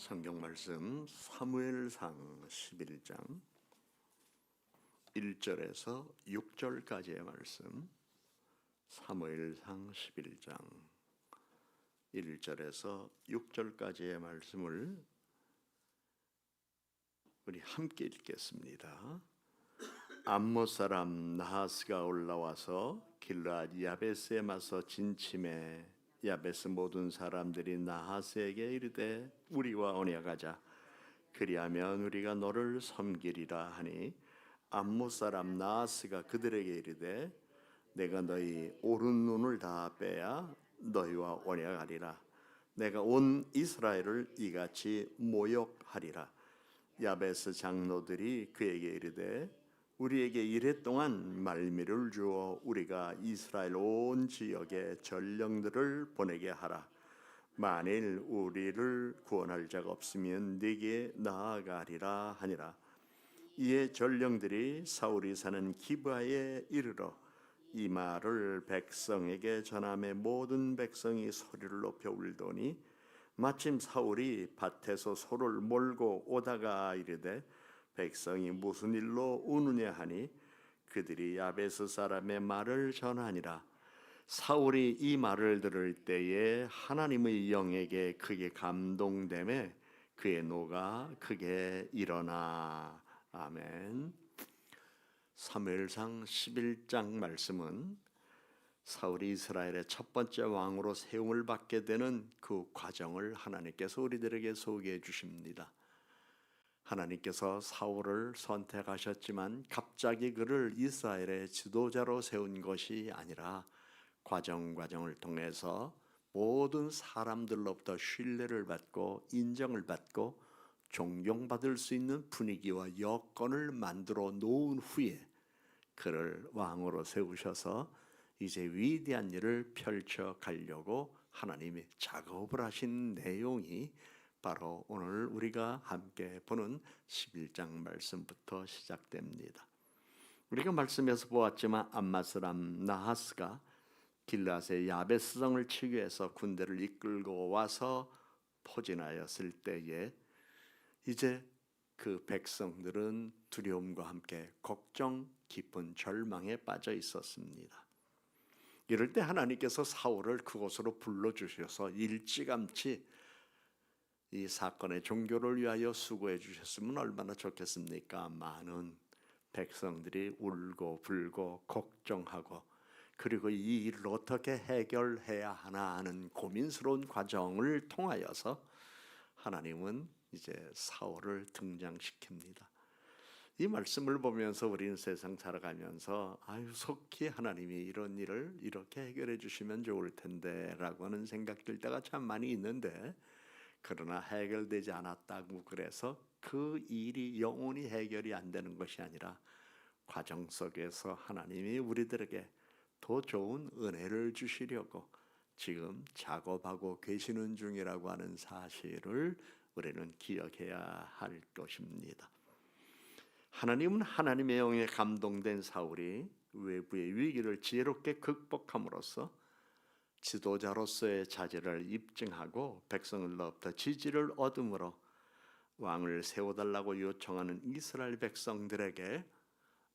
성경 말씀 사무엘상 11장 1절에서 6절까지의 말씀. 사무엘상 11장 1절에서 6절까지의 말씀을 우리 함께 읽겠습니다. 암몬 사람 나하스가 올라와서 길르앗 야베스에 맞서 진침해 야베스 모든 사람들이 나하스에게 이르되 우리와 언약하자. 그리하면 우리가 너를 섬기리라 하니 암몬 사람 나하스가 그들에게 이르되 내가 너희 오른 눈을 다 빼야 너희와 언약하리라. 내가 온 이스라엘을 이같이 모욕하리라. 야베스 장로들이 그에게 이르되 우리에게 이레 동안 말미를 주어 우리가 이스라엘 온 지역에 전령들을 보내게 하라. 만일 우리를 구원할 자가 없으면 네게 나아가리라 하니라. 이에 전령들이 사울이 사는 기브아에 이르러 이 말을 백성에게 전하매 모든 백성이 소리를 높여 울더니 마침 사울이 밭에서 소를 몰고 오다가 이르되 백성이 무슨 일로 우느냐 하니 그들이 야베스 사람의 말을 전하니라. 사울이 이 말을 들을 때에 하나님의 영에게 크게 감동되매 그의 노가 크게 일어나. 아멘. 사무엘상 11장 말씀은 사울이 이스라엘의 첫 번째 왕으로 세움을 받게 되는 그 과정을 하나님께서 우리들에게 소개해 주십니다. 하나님께서 사울을 선택하셨지만 갑자기 그를 이스라엘의 지도자로 세운 것이 아니라 과정을 통해서 모든 사람들로부터 신뢰를 받고 인정을 받고 존경받을 수 있는 분위기와 여건을 만들어 놓은 후에 그를 왕으로 세우셔서 이제 위대한 일을 펼쳐 가려고 하나님이 작업을 하신 내용이 바로 오늘 우리가 함께 보는 11장 말씀부터 시작됩니다. 우리가 말씀에서 보았지만 암몬 사람 나하스가 길르앗의 야베스 성을 치기 위해서 군대를 이끌고 와서 포진하였을 때에 이제 그 백성들은 두려움과 함께 걱정, 깊은 절망에 빠져 있었습니다. 이럴 때 하나님께서 사울을 그곳으로 불러주셔서 일찌감치 이 사건의 종교를 위하여 수고해 주셨으면 얼마나 좋겠습니까? 많은 백성들이 울고 불고 걱정하고 그리고 이 일을 어떻게 해결해야 하나 하는 고민스러운 과정을 통하여서 하나님은 이제 사울을 등장시킵니다. 이 말씀을 보면서 우리는 세상 살아가면서 속히 하나님이 이런 일을 이렇게 해결해 주시면 좋을 텐데 라고 하는 생각 들 때가 참 많이 있는데 그러나 해결되지 않았다고 그래서 그 일이 영원히 해결이 안 되는 것이 아니라 과정 속에서 하나님이 우리들에게 더 좋은 은혜를 주시려고 지금 작업하고 계시는 중이라고 하는 사실을 우리는 기억해야 할 것입니다. 하나님은 하나님의 영에 감동된 사울이 외부의 위기를 지혜롭게 극복함으로써 지도자로서의 자질을 입증하고 백성들로부터 지지를 얻음으로 왕을 세워달라고 요청하는 이스라엘 백성들에게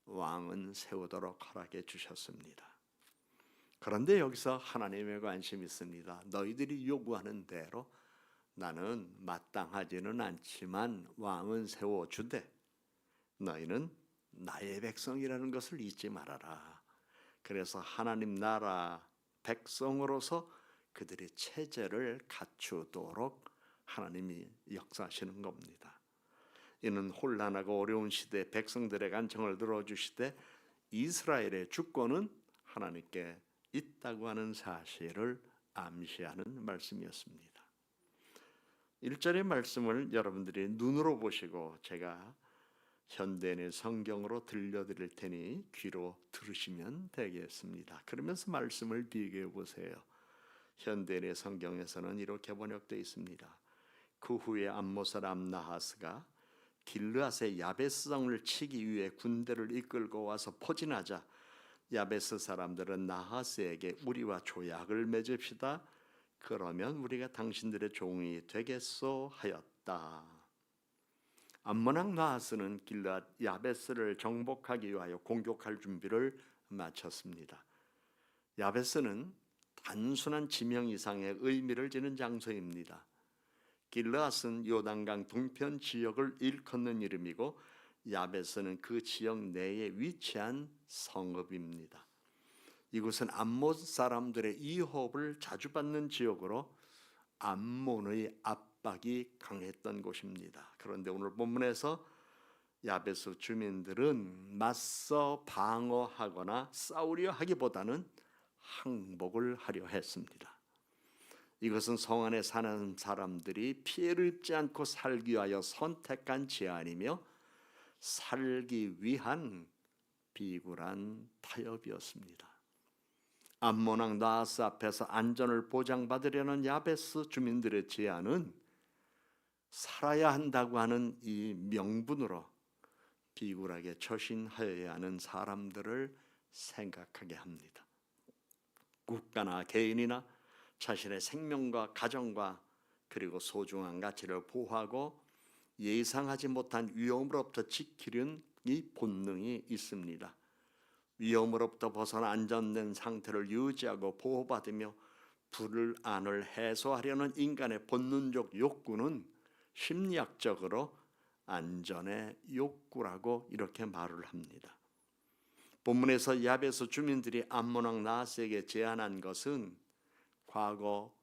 왕은 세우도록 허락해 주셨습니다. 그런데 여기서 하나님의 관심이 있습니다. 너희들이 요구하는 대로 나는 마땅하지는 않지만 왕은 세워주되 너희는 나의 백성이라는 것을 잊지 말아라. 그래서 하나님 나라 백성으로서 그들의 체제를 갖추도록 하나님이 역사하시는 겁니다. 이는 혼란하고 어려운 시대에 백성들의 간청을 들어주시되 이스라엘의 주권은 하나님께 있다고 하는 사실을 암시하는 말씀이었습니다. 1절의 말씀을 여러분들이 눈으로 보시고 제가 현대인의 성경으로 들려드릴 테니 귀로 들으시면 되겠습니다. 그러면서 말씀을 비교해 보세요. 현대인의 성경에서는 이렇게 번역되어 있습니다. 그 후에 암몬 사람 나하스가 길르앗의 야베스 성을 치기 위해 군대를 이끌고 와서 포진하자 야베스 사람들은 나하스에게 우리와 조약을 맺읍시다. 그러면 우리가 당신들의 종이 되겠소 하였다. 되었다. 암몬왕 나하스는 길르앗 야베스를 정복하기 위하여 공격할 준비를 마쳤습니다. 야베스는 단순한 지명 이상의 의미를 지닌 장소입니다. 길르앗은 요단강 동편 지역을 일컫는 이름이고 야베스는 그 지역 내에 위치한 성읍입니다. 이곳은 암몬 사람들의 이호흡을 자주 받는 지역으로 암몬의 압박이 강했던 곳입니다. 그런데 오늘 본문에서 야베스 주민들은 맞서 방어하거나 싸우려 하기보다는 항복을 하려 했습니다. 이것은 성 안에 사는 사람들이 피해를 입지 않고 살기 위하여 선택한 제안이며 살기 위한 비굴한 타협이었습니다. 암몬왕 나하스 앞에서 안전을 보장받으려는 야베스 주민들의 제안은 살아야 한다고 하는 이 명분으로 비굴하게 처신하여야 하는 사람들을 생각하게 합니다. 국가나 개인이나 자신의 생명과 가정과 그리고 소중한 가치를 보호하고 예상하지 못한 위험으로부터 지키려는 이 본능이 있습니다. 위험으로부터 벗어나 안전된 상태를 유지하고 보호받으며 불안을 해소하려는 인간의 본능적 욕구는 심리학적으로 안전의 욕구라고 이렇게 말을 합니다. 본문에서 야베스 주민들이 암몬왕 나하스에게 제안한 것은 과거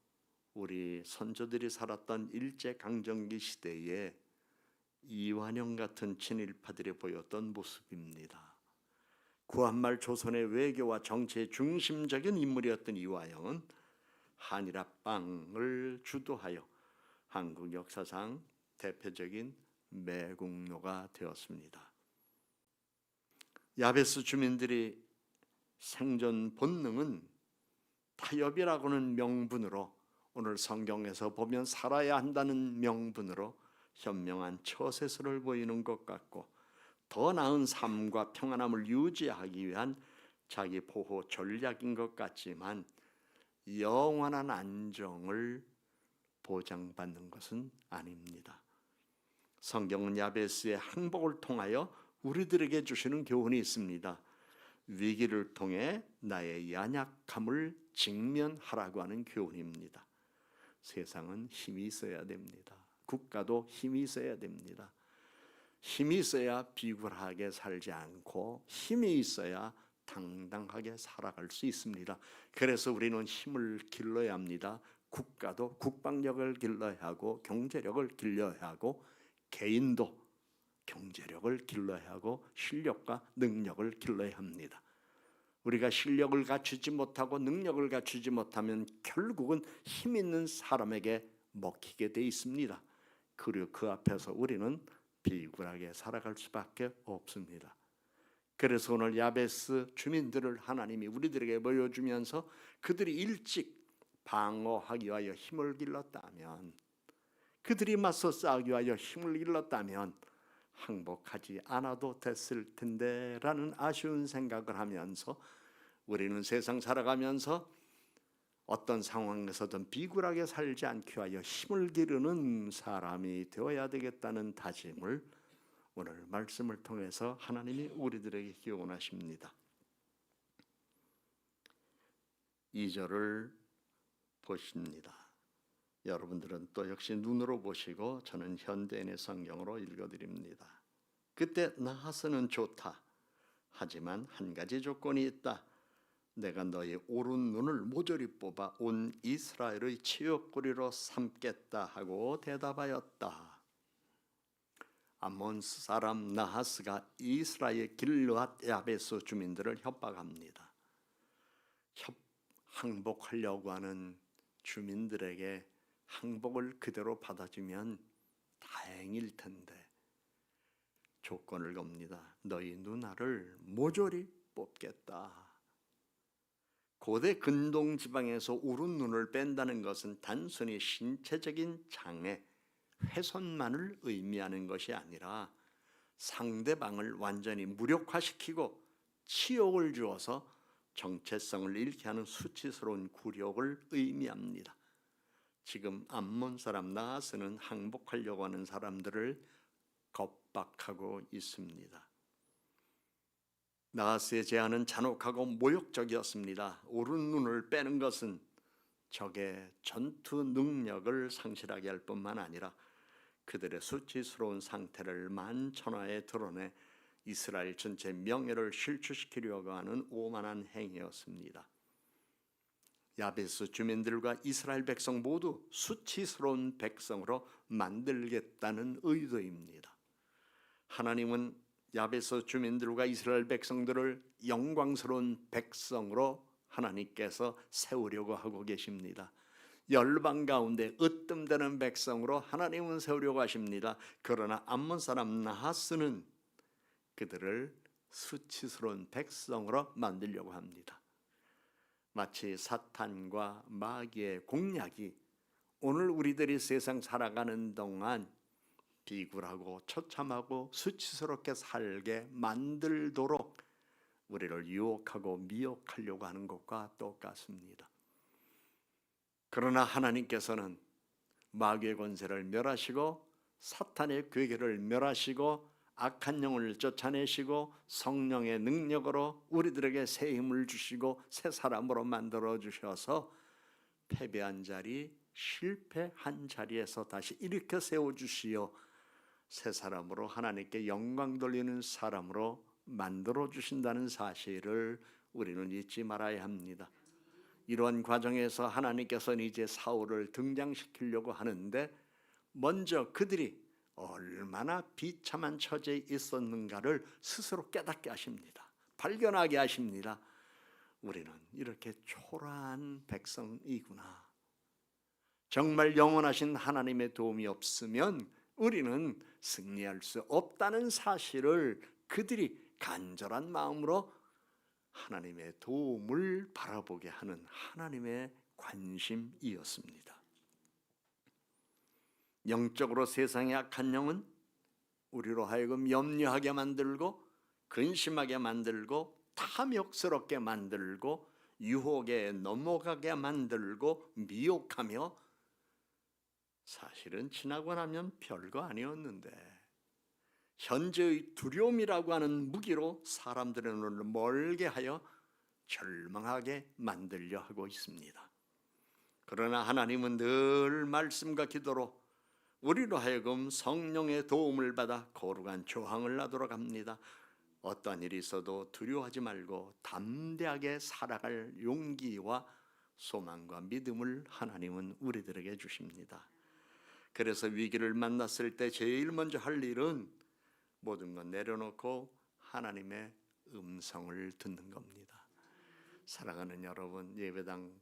우리 선조들이 살았던 일제강점기 시대에 이완용 같은 친일파들이 보였던 모습입니다. 구한말 조선의 외교와 정치의 중심적인 인물이었던 이화영은 한일합방을 주도하여 한국 역사상 대표적인 매국노가 되었습니다. 야베스 주민들이 생존 본능은 타협이라고는 명분으로, 오늘 성경에서 보면 살아야 한다는 명분으로 현명한 처세술을 보이는 것 같고, 더 나은 삶과 평안함을 유지하기 위한 자기 보호 전략인 것 같지만 영원한 안정을 보장받는 것은 아닙니다. 성경은 야베스의 항복을 통하여 우리들에게 주시는 교훈이 있습니다. 위기를 통해 나의 연약함을 직면하라고 하는 교훈입니다. 세상은 힘이 있어야 됩니다. 국가도 힘이 있어야 됩니다. 힘이 있어야 비굴하게 살지 않고 힘이 있어야 당당하게 살아갈 수 있습니다. 그래서 우리는 힘을 길러야 합니다. 국가도 국방력을 길러야 하고 경제력을 길러야 하고 개인도 경제력을 길러야 하고 실력과 능력을 길러야 합니다. 우리가 실력을 갖추지 못하고 능력을 갖추지 못하면 결국은 힘 있는 사람에게 먹히게 돼 있습니다. 그리고 그 앞에서 우리는 비굴하게 살아갈 수밖에 없습니다. 그래서 오늘 야베스 주민들을 하나님이 우리들에게 보여주면서 그들이 일찍 방어하기 위하여 힘을 길렀다면, 그들이 맞서 싸우기 위하여 힘을 길렀다면 항복하지 않아도 됐을 텐데 라는 아쉬운 생각을 하면서 우리는 세상 살아가면서 어떤 상황에서든 비굴하게 살지 않기 위하여 힘을 기르는 사람이 되어야 되겠다는 다짐을 오늘 말씀을 통해서 하나님이 우리들에게 기원하십니다. 2절을 보십니다. 여러분들은 또 역시 눈으로 보시고 저는 현대인의 성경으로 읽어드립니다. 그때 나하스는 좋다. 하지만 한 가지 조건이 있다. 내가 너의 오른 눈을 모조리 뽑아 온 이스라엘의 치욕거리로 삼겠다 하고 대답하였다. 암몬 사람 나하스가 이스라엘 길르앗 야베스 주민들을 협박합니다. 항복하려고 하는 주민들에게 항복을 그대로 받아주면 다행일 텐데 조건을 겁니다. 너희 누나를 모조리 뽑겠다. 고대 근동 지방에서 오른 눈을 뺀다는 것은 단순히 신체적인 장애, 훼손만을 의미하는 것이 아니라 상대방을 완전히 무력화시키고 치욕을 주어서 정체성을 잃게 하는 수치스러운 굴욕을 의미합니다. 지금 암몬 사람 나하스는 항복하려고 하는 사람들을 겁박하고 있습니다. 나하스의 제안은 잔혹하고 모욕적이었습니다. 오른 눈을 빼는 것은 적의 전투 능력을 상실하게 할 뿐만 아니라 그들의 수치스러운 상태를 만천하에 드러내 이스라엘 전체 명예를 실추시키려고 하는 오만한 행위였습니다. 야베스 주민들과 이스라엘 백성 모두 수치스러운 백성으로 만들겠다는 의도입니다. 하나님은 야베스 주민들과 이스라엘 백성들을 영광스러운 백성으로 하나님께서 세우려고 하고 계십니다. 열방 가운데 으뜸되는 백성으로 하나님은 세우려고 하십니다. 그러나 암몬 사람 나하스는 그들을 수치스러운 백성으로 만들려고 합니다. 마치 사탄과 마귀의 공략이 오늘 우리들이 세상 살아가는 동안 비굴하고 처참하고 수치스럽게 살게 만들도록 우리를 유혹하고 미혹하려고 하는 것과 똑같습니다. 그러나 하나님께서는 마귀의 권세를 멸하시고 사탄의 괴계를 멸하시고 악한 영을 쫓아내시고 성령의 능력으로 우리들에게 새 힘을 주시고 새 사람으로 만들어 주셔서 패배한 자리, 실패한 자리에서 다시 일으켜 세워주시어 새 사람으로 하나님께 영광 돌리는 사람으로 만들어 주신다는 사실을 우리는 잊지 말아야 합니다. 이러한 과정에서 하나님께서는 이제 사울을 등장시키려고 하는데 먼저 그들이 얼마나 비참한 처지에 있었는가를 스스로 깨닫게 하십니다. 발견하게 하십니다. 우리는 이렇게 초라한 백성이구나. 정말 영원하신 하나님의 도움이 없으면 우리는 승리할 수 없다는 사실을 그들이 간절한 마음으로 하나님의 도움을 바라보게 하는 하나님의 관심이었습니다. 영적으로 세상의 악한 영은 우리로 하여금 염려하게 만들고 근심하게 만들고 탐욕스럽게 만들고 유혹에 넘어가게 만들고 미혹하며 사실은 지나고 나면 별거 아니었는데 현재의 두려움이라고 하는 무기로 사람들의 눈을 멀게 하여 절망하게 만들려 하고 있습니다. 그러나 하나님은 늘 말씀과 기도로 우리로 하여금 성령의 도움을 받아 거룩한 조항을 하도록 합니다. 어떠한 일이 있어도 두려워하지 말고 담대하게 살아갈 용기와 소망과 믿음을 하나님은 우리들에게 주십니다. 그래서 위기를 만났을 때 제일 먼저 할 일은 모든 것 내려놓고 하나님의 음성을 듣는 겁니다. 사랑하는 여러분, 예배당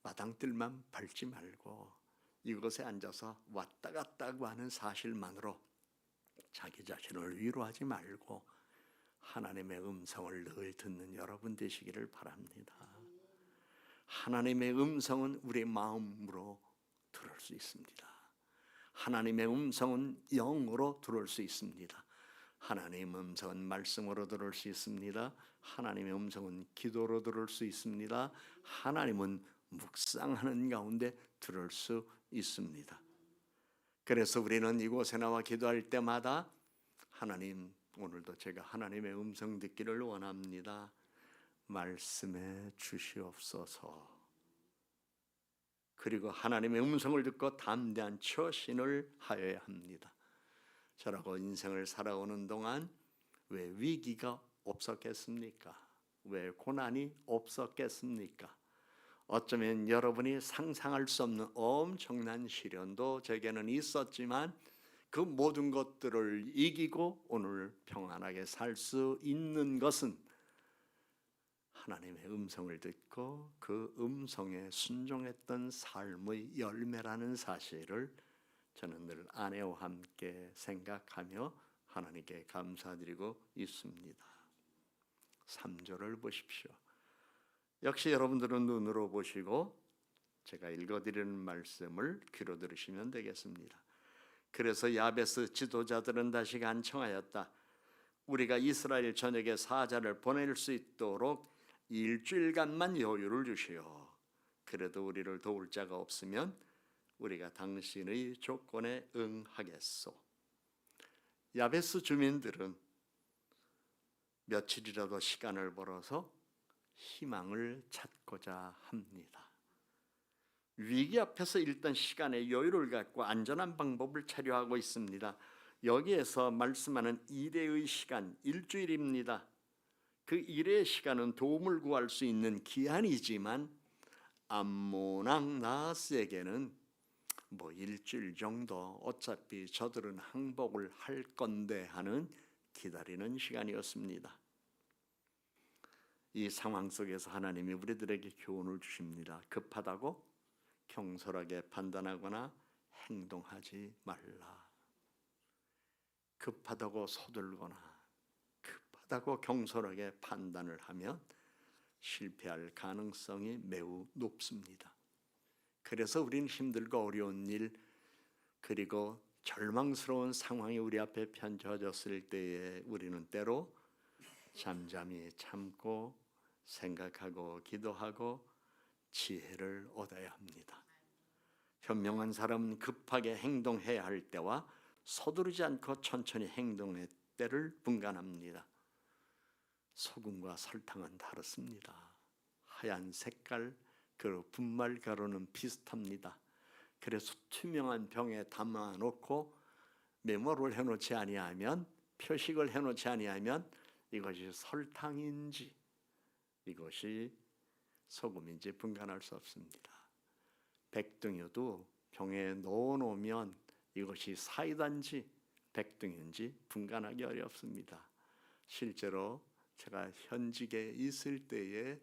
마당들만 밟지 말고 이곳에 앉아서 왔다 갔다 하는 사실만으로 자기 자신을 위로하지 말고 하나님의 음성을 늘 듣는 여러분 되시기를 바랍니다. 하나님의 음성은 우리의 마음으로 들을 수 있습니다. 하나님의 음성은 영으로 들을 수 있습니다. 하나님의 음성은 말씀으로 들을 수 있습니다. 하나님의 음성은 기도로 들을 수 있습니다. 하나님은 묵상하는 가운데 들을 수 있습니다. 그래서 우리는 이곳에 나와 기도할 때마다 하나님, 오늘도 제가 하나님의 음성 듣기를 원합니다. 말씀해 주시옵소서. 그리고 하나님의 음성을 듣고 담대한 처신을 하여야 합니다. 저라고 인생을 살아오는 동안 왜 위기가 없었겠습니까? 왜 고난이 없었겠습니까? 어쩌면 여러분이 상상할 수 없는 엄청난 시련도 제게는 있었지만 그 모든 것들을 이기고 오늘 평안하게 살 수 있는 것은 하나님의 음성을 듣고 그 음성에 순종했던 삶의 열매라는 사실을 저는 늘 아내와 함께 생각하며 하나님께 감사드리고 있습니다. 3절을 보십시오. 역시 여러분들은 눈으로 보시고 제가 읽어드리는 말씀을 귀로 들으시면 되겠습니다. 그래서 야베스 지도자들은 다시 간청하였다. 우리가 이스라엘 전역에 사자를 보낼 수 있도록 일주일간만 여유를 주시오. 그래도 우리를 도울 자가 없으면 우리가 당신의 조건에 응하겠소. 야베스 주민들은 며칠이라도 시간을 벌어서 희망을 찾고자 합니다. 위기 앞에서 일단 시간의 여유를 갖고 안전한 방법을 찾려하고 있습니다. 여기에서 말씀하는 일회의 시간, 일주일입니다. 그 일회의 시간은 도움을 구할 수 있는 기한이지만 암몬왕 나하스에게는 일주일 정도 어차피 저들은 항복을 할 건데 하는 기다리는 시간이었습니다. 이 상황 속에서 하나님이 우리들에게 교훈을 주십니다. 급하다고 경솔하게 판단하거나 행동하지 말라. 급하다고 서둘거나 급하다고 경솔하게 판단을 하면 실패할 가능성이 매우 높습니다. 그래서 우리는 힘들고 어려운 일 그리고 절망스러운 상황이 우리 앞에 펼쳐졌을 때에 우리는 때로 잠잠히 참고 생각하고 기도하고 지혜를 얻어야 합니다. 현명한 사람은 급하게 행동해야 할 때와 서두르지 않고 천천히 행동할 때를 분간합니다. 소금과 설탕은 다릅니다. 하얀 색깔 그리고 분말 가루는 비슷합니다. 그래서 투명한 병에 담아놓고 메모를 해놓지 아니하면 표식을 해놓지 아니하면 이것이 설탕인지 이것이 소금인지 분간할 수 없습니다. 백등유도 병에 넣어놓으면 이것이 사이다인지 백등인지 분간하기 어렵습니다. 실제로 제가 현직에 있을 때에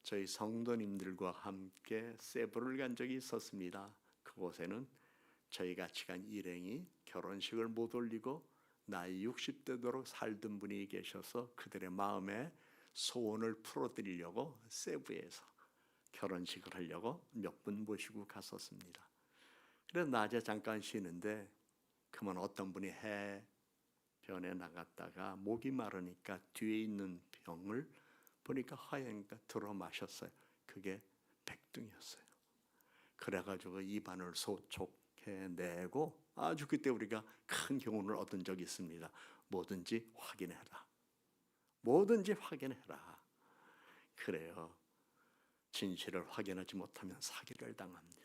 저희 성도님들과 함께 세부를 간 적이 있었습니다. 그곳에는 저희 같이 간 일행이 결혼식을 못 올리고 나이 60대도록 살던 분이 계셔서 그들의 마음에 소원을 풀어드리려고 세부에서 결혼식을 하려고 몇 분 모시고 갔었습니다. 그래서 낮에 잠깐 쉬는데 그만 어떤 분이 해변에 나갔다가 목이 마르니까 뒤에 있는 병을 보니까 하얘니까 들어 마셨어요. 그게 백등이었어요. 그래가지고 입안을 소촉해내고 아주 그때 우리가 큰 교훈을 얻은 적이 있습니다. 뭐든지 확인해라. 뭐든지 확인해라. 그래요. 진실을 확인하지 못하면 사기를 당합니다.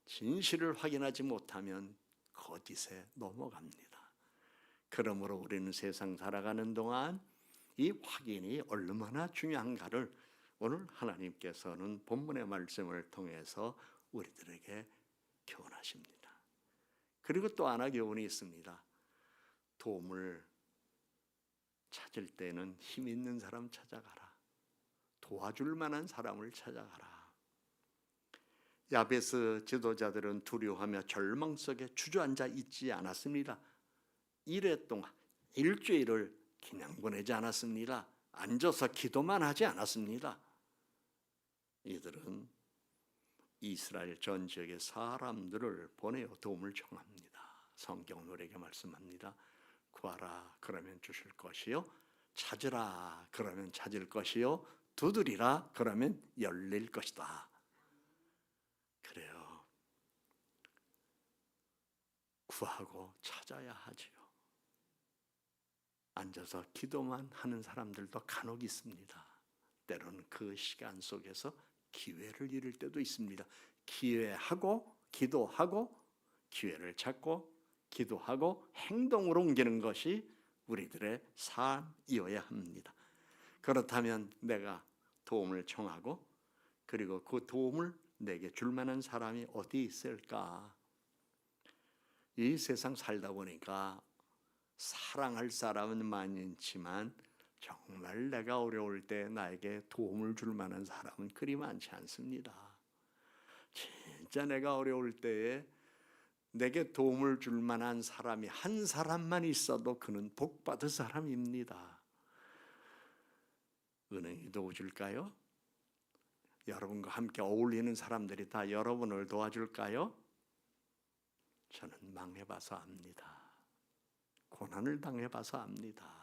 진실을 확인하지 못하면 거짓에 넘어갑니다. 그러므로 우리는 세상 살아가는 동안 이 확인이 얼마나 중요한가를 오늘 하나님께서는 본문의 말씀을 통해서 우리들에게 교훈하십니다. 그리고 또 하나 교훈이 있습니다. 도움을 찾을 때는 힘 있는 사람 찾아가라. 도와줄 만한 사람을 찾아가라. 야베스 지도자들은 두려워하며 절망 속에 주저앉아 있지 않았습니다. 일해 동안 일주일을 그냥 보내지 않았습니다. 앉아서 기도만 하지 않았습니다. 이들은 이스라엘 전 지역의 사람들을 보내어 도움을 청합니다. 성경은 우리에게 말씀합니다. 구하라 그러면 주실 것이요 찾으라 그러면 찾을 것이요 두드리라 그러면 열릴 것이다. 그래요. 구하고 찾아야 하지요. 앉아서 기도만 하는 사람들도 간혹 있습니다. 때로는 그 시간 속에서 기회를 잃을 때도 있습니다. 기회하고 기도하고 기회를 찾고 기도하고 행동으로 옮기는 것이 우리들의 삶이어야 합니다. 그렇다면 내가 도움을 청하고 그리고 그 도움을 내게 줄 만한 사람이 어디 있을까? 이 세상 살다 보니까 사랑할 사람은 많지만 정말 내가 어려울 때 나에게 도움을 줄 만한 사람은 그리 많지 않습니다. 진짜 내가 어려울 때에 내게 도움을 줄 만한 사람이 한 사람만 있어도 그는 복받은 사람입니다. 은행이 도와줄까요? 여러분과 함께 어울리는 사람들이 다 여러분을 도와줄까요? 저는 망해봐서 압니다. 고난을 당해봐서 압니다.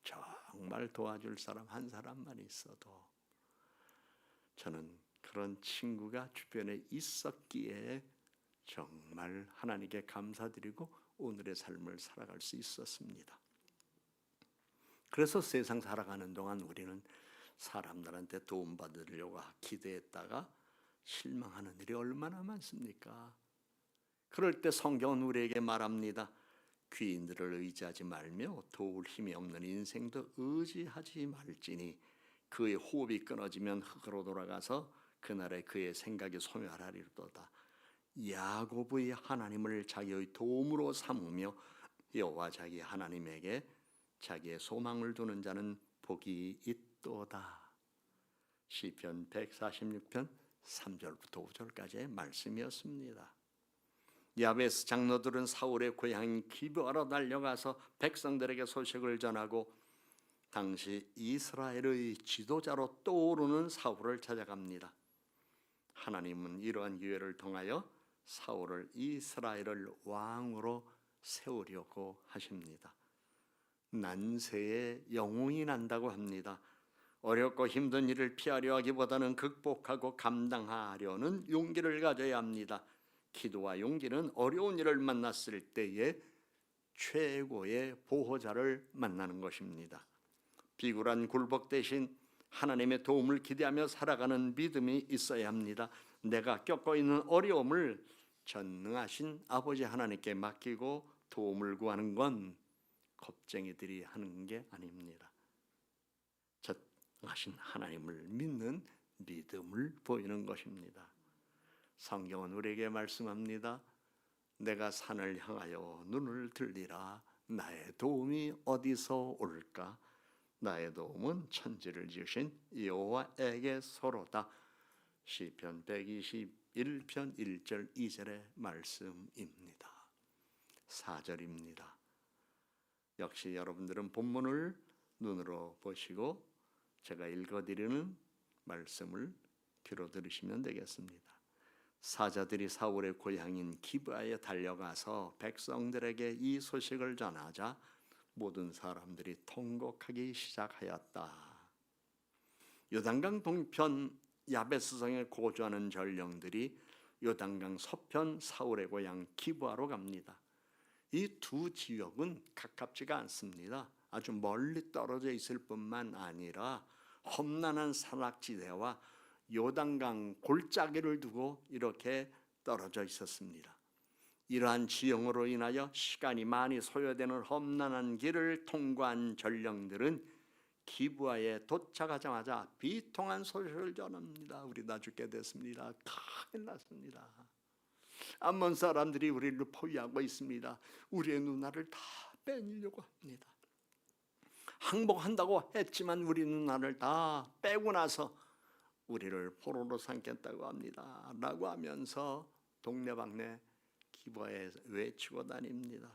정말 도와줄 사람 한 사람만 있어도 저는 그 그런 친구가 주변에 있었기에 정말 하나님께 감사드리고 오늘의 삶을 살아갈 수 있었습니다. 그래서 세상 살아가는 동안 우리는 사람들한테 도움받으려고 기대했다가 실망하는 일이 얼마나 많습니까? 그럴 때 성경은 우리에게 말합니다. 귀인들을 의지하지 말며 도울 힘이 없는 인생도 의지하지 말지니 그의 호흡이 끊어지면 흙으로 돌아가서 그날에 그의 생각이 소멸하리로다. 야곱의 하나님을 자기의 도움으로 삼으며 여호와 자기 하나님에게 자기의 소망을 두는 자는 복이 있도다. 시편 146편 3절부터 5절까지의 말씀이었습니다. 야베스 장로들은 사울의 고향인 기브아로 달려가서 백성들에게 소식을 전하고 당시 이스라엘의 지도자로 떠오르는 사울을 찾아갑니다. 하나님은 이러한 기회를 통하여 사울을 이스라엘을 왕으로 세우려고 하십니다. 난세에 영웅이 난다고 합니다. 어렵고 힘든 일을 피하려 하기보다는 극복하고 감당하려는 용기를 가져야 합니다. 기도와 용기는 어려운 일을 만났을 때에 최고의 보호자를 만나는 것입니다. 비굴한 굴복 대신 하나님의 도움을 기대하며 살아가는 믿음이 있어야 합니다. 내가 겪고 있는 어려움을 전능하신 아버지 하나님께 맡기고 도움을 구하는 건 겁쟁이들이 하는 게 아닙니다. 전능하신 하나님을 믿는 믿음을 보이는 것입니다. 성경은 우리에게 말씀합니다. 내가 산을 향하여 눈을 들리라. 나의 도움이 어디서 올까? 나의 도움은 천지를 지으신 여호와에게서로다. 시편 121편 1절 2절의 말씀입니다. 4절입니다. 역시 여러분들은 본문을 눈으로 보시고 제가 읽어드리는 말씀을 귀로 들으시면 되겠습니다. 사자들이 사울의 고향인 기브아에 달려가서 백성들에게 이 소식을 전하자 모든 사람들이 통곡하기 시작하였다. 요단강 동편 야베스성에 거주하는 전령들이 요단강 서편 사울의 고향 기브아로 갑니다. 이 두 지역은 가깝지가 않습니다. 아주 멀리 떨어져 있을 뿐만 아니라 험난한 산악지대와 요단강 골짜기를 두고 이렇게 떨어져 있었습니다. 이러한 지형으로 인하여 시간이 많이 소요되는 험난한 길을 통과한 전령들은 기브아에 도착하자마자 비통한 소식을 전합니다. 우리 다 죽게 됐습니다. 큰일 났습니다. 암몬 사람들이 우리를 포위하고 있습니다. 우리의 누나를 다 빼려고 합니다. 항복한다고 했지만 우리 누나를 다 빼고 나서 우리를 포로로 삼겠다고 합니다. 라고 하면서 동네방네 기브아에 외치고 다닙니다.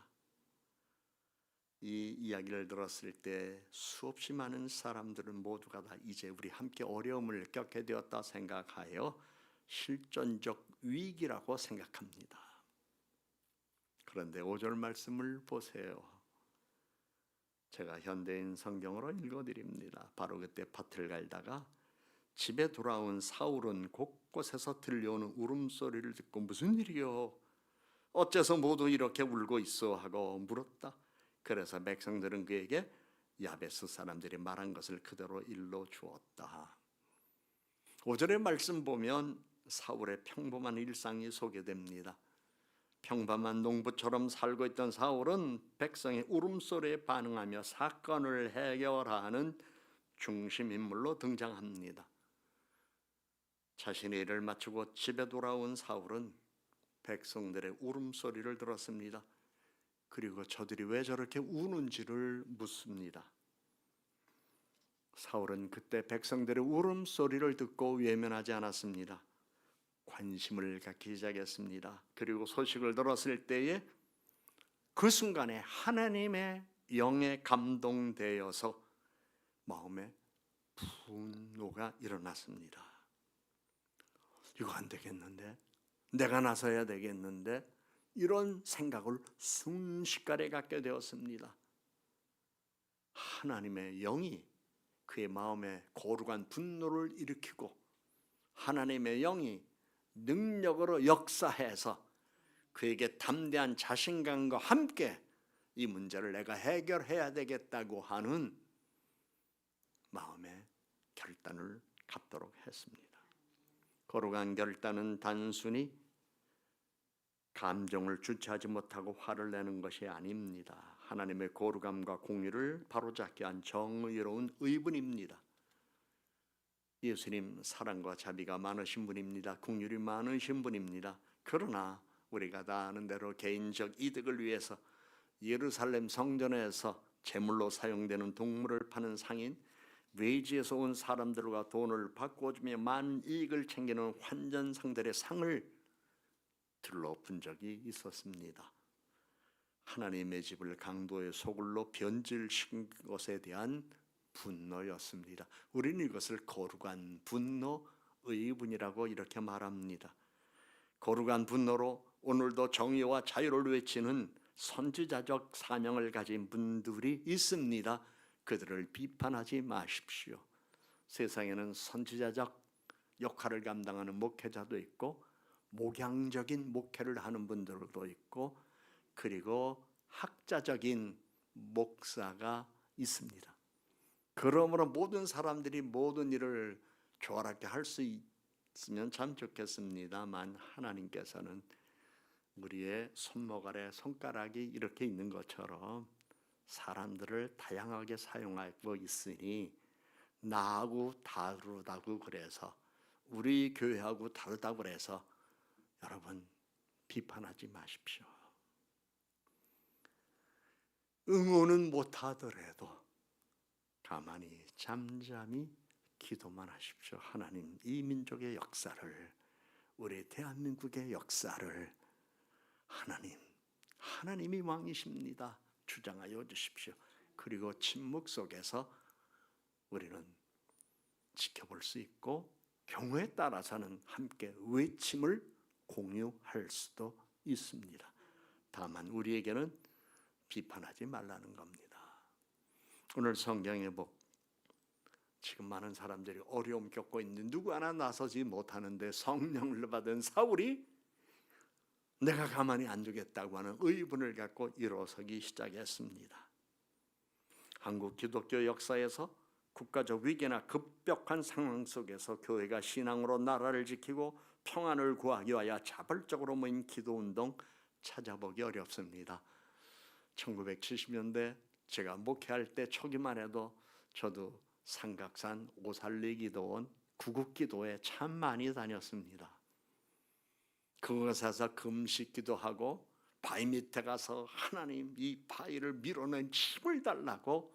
이 이야기를 들었을 때 수없이 많은 사람들은 모두가 다 이제 우리 함께 어려움을 겪게 되었다 생각하여 실존적 위기라고 생각합니다. 그런데 5절 말씀을 보세요. 제가 현대인 성경으로 읽어드립니다. 바로 그때 밭을 갈다가 집에 돌아온 사울은 곳곳에서 들려오는 울음소리를 듣고 무슨 일이요? 어째서 모두 이렇게 울고 있어? 하고 물었다. 그래서 백성들은 그에게 야베스 사람들이 말한 것을 그대로 일러 주었다. 5절의 말씀 보면 사울의 평범한 일상이 소개됩니다. 평범한 농부처럼 살고 있던 사울은 백성의 울음소리에 반응하며 사건을 해결하는 중심인물로 등장합니다. 자신의 일을 마치고 집에 돌아온 사울은 백성들의 울음소리를 들었습니다. 그리고 저들이 왜 저렇게 우는지를 묻습니다. 사울은 그때 백성들의 울음소리를 듣고 외면하지 않았습니다. 관심을 갖기 시작했습니다. 그리고 소식을 들었을 때에 그 순간에 하나님의 영에 감동되어서 마음에 분노가 일어났습니다. 이거 안 되겠는데? 내가 나서야 되겠는데? 이런 생각을 순식간에 갖게 되었습니다. 하나님의 영이 그의 마음에 거룩한 분노를 일으키고 하나님의 영이 능력으로 역사해서 그에게 담대한 자신감과 함께 이 문제를 내가 해결해야 되겠다고 하는 마음의 결단을 갖도록 했습니다. 거룩한 결단은 단순히 감정을 주체하지 못하고 화를 내는 것이 아닙니다. 하나님의 거룩함과 공의를 바로잡기 위한 정의로운 의분입니다. 예수님 사랑과 자비가 많으신 분입니다. 긍휼이 많으신 분입니다. 그러나 우리가 다 아는 대로 개인적 이득을 위해서 예루살렘 성전에서 제물로 사용되는 동물을 파는 상인, 외지에서 온 사람들과 돈을 바꿔주며 많은 이익을 챙기는 환전상들의 상을 들러본 적이 있었습니다. 하나님의 집을 강도의 소굴로 변질시킨 것에 대한 분노였습니다. 우리는 이것을 거룩한 분노, 의분이라고 이렇게 말합니다. 거룩한 분노로 오늘도 정의와 자유를 외치는 선지자적 사명을 가진 분들이 있습니다. 그들을 비판하지 마십시오. 세상에는 선지자적 역할을 감당하는 목회자도 있고 목양적인 목회를 하는 분들도 있고 그리고 학자적인 목사가 있습니다. 그러므로 모든 사람들이 모든 일을 조화롭게 할 수 있으면 참 좋겠습니다만 하나님께서는 우리의 손목 아래 손가락이 이렇게 있는 것처럼 사람들을 다양하게 사용하고 있으니 나하고 다르다고 그래서 우리 교회하고 다르다고 그래서 여러분 비판하지 마십시오. 응원은 못하더라도 가만히 잠잠히 기도만 하십시오. 하나님, 이 민족의 역사를, 우리 대한민국의 역사를 하나님이 왕이십니다. 주장하여 주십시오. 그리고 침묵 속에서 우리는 지켜볼 수 있고 경우에 따라서는 함께 외침을 공유할 수도 있습니다. 다만 우리에게는 비판하지 말라는 겁니다. 오늘 성경의 복, 지금 많은 사람들이 어려움 겪고 있는 누구 하나 나서지 못하는데 성령을 받은 사울이 내가 가만히 안 두겠다고 하는 의분을 갖고 일어서기 시작했습니다. 한국 기독교 역사에서 국가적 위기나 급격한 상황 속에서 교회가 신앙으로 나라를 지키고 평안을 구하기 위하여 자발적으로 모인 기도운동 찾아보기 어렵습니다. 1970년대 제가 목회할 때 초기만 해도 저도 삼각산 오살리 기도원 구국기도에 참 많이 다녔습니다. 그곳에서 금식 기도하고 바위 밑에 가서 하나님 이 바위를 밀어낸 힘을 달라고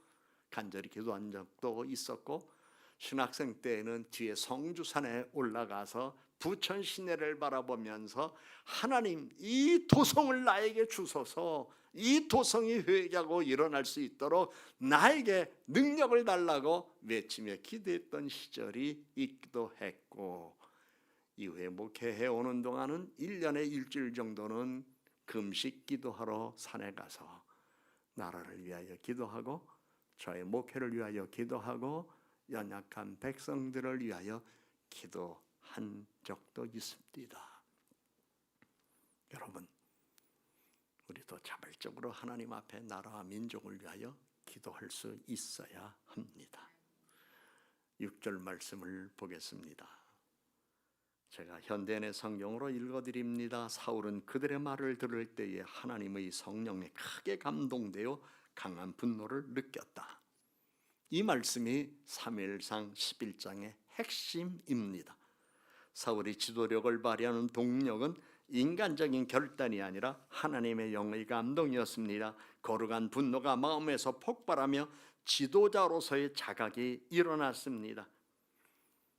간절히 기도한 적도 있었고 신학생 때에는 뒤에 성주산에 올라가서 부천 시내를 바라보면서 하나님 이 도성을 나에게 주소서, 이 도성이 회개하고 일어날 수 있도록 나에게 능력을 달라고 외치며 기도했던 시절이 있기도 했고 이후에 목회해 오는 동안은 1년에 일주일 정도는 금식 기도하러 산에 가서 나라를 위하여 기도하고 저의 목회를 위하여 기도하고 연약한 백성들을 위하여 기도한 적도 있습니다. 여러분, 우리도 자발적으로 하나님 앞에 나라와 민족을 위하여 기도할 수 있어야 합니다. 6절 말씀을 보겠습니다. 제가 현대인의 성경으로 읽어드립니다. 사울은 그들의 말을 들을 때에 하나님의 성령에 크게 감동되어 강한 분노를 느꼈다. 이 말씀이 사무엘상 11장의 핵심입니다. 사울이 지도력을 발휘하는 동력은 인간적인 결단이 아니라 하나님의 영의 감동이었습니다. 거룩한 분노가 마음에서 폭발하며 지도자로서의 자각이 일어났습니다.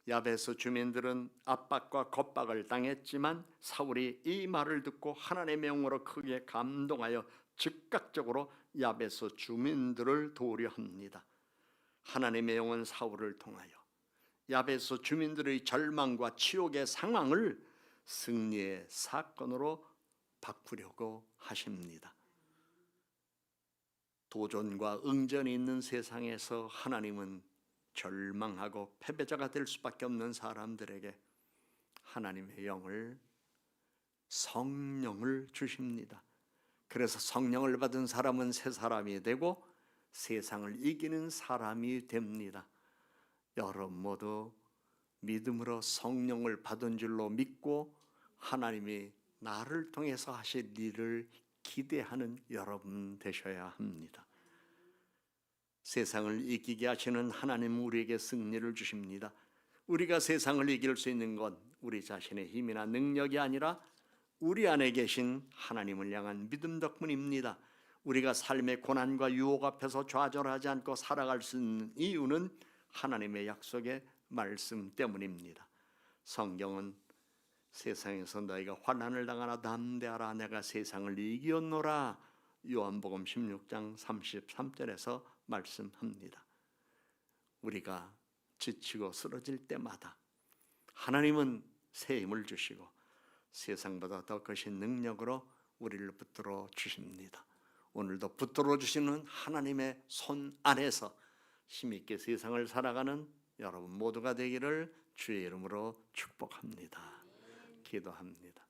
야베스 주민들은 압박과 겁박을 당했지만 사울이 이 말을 듣고 하나님의 영으로 크게 감동하여 즉각적으로 야베스 주민들을 도우려 합니다. 하나님의 영은 사울을 통하여 야베스 주민들의 절망과 치욕의 상황을 승리의 사건으로 바꾸려고 하십니다. 도전과 응전이 있는 세상에서 하나님은 절망하고 패배자가 될 수밖에 없는 사람들에게 하나님의 영을, 성령을 주십니다. 그래서 성령을 받은 사람은 새 사람이 되고 세상을 이기는 사람이 됩니다. 여러분 모두 믿음으로 성령을 받은 줄로 믿고 하나님이 나를 통해서 하실 일을 기대하는 여러분 되셔야 합니다. 세상을 이기게 하시는 하나님 우리에게 승리를 주십니다. 우리가 세상을 이길 수 있는 건 우리 자신의 힘이나 능력이 아니라 우리 안에 계신 하나님을 향한 믿음 덕분입니다. 우리가 삶의 고난과 유혹 앞에서 좌절하지 않고 살아갈 수 있는 이유는 하나님의 약속의 말씀 때문입니다. 성경은 세상에서 너희가 환난을 당하나 담대하라, 내가 세상을 이기었노라, 요한복음 16장 33절에서 말씀합니다. 우리가 지치고 쓰러질 때마다 하나님은 새 힘을 주시고 세상보다 더 크신 능력으로 우리를 붙들어 주십니다. 오늘도 붙들어 주시는 하나님의 손 안에서 힘있게 세상을 살아가는 여러분 모두가 되기를 주의 이름으로 축복합니다. 기도합니다.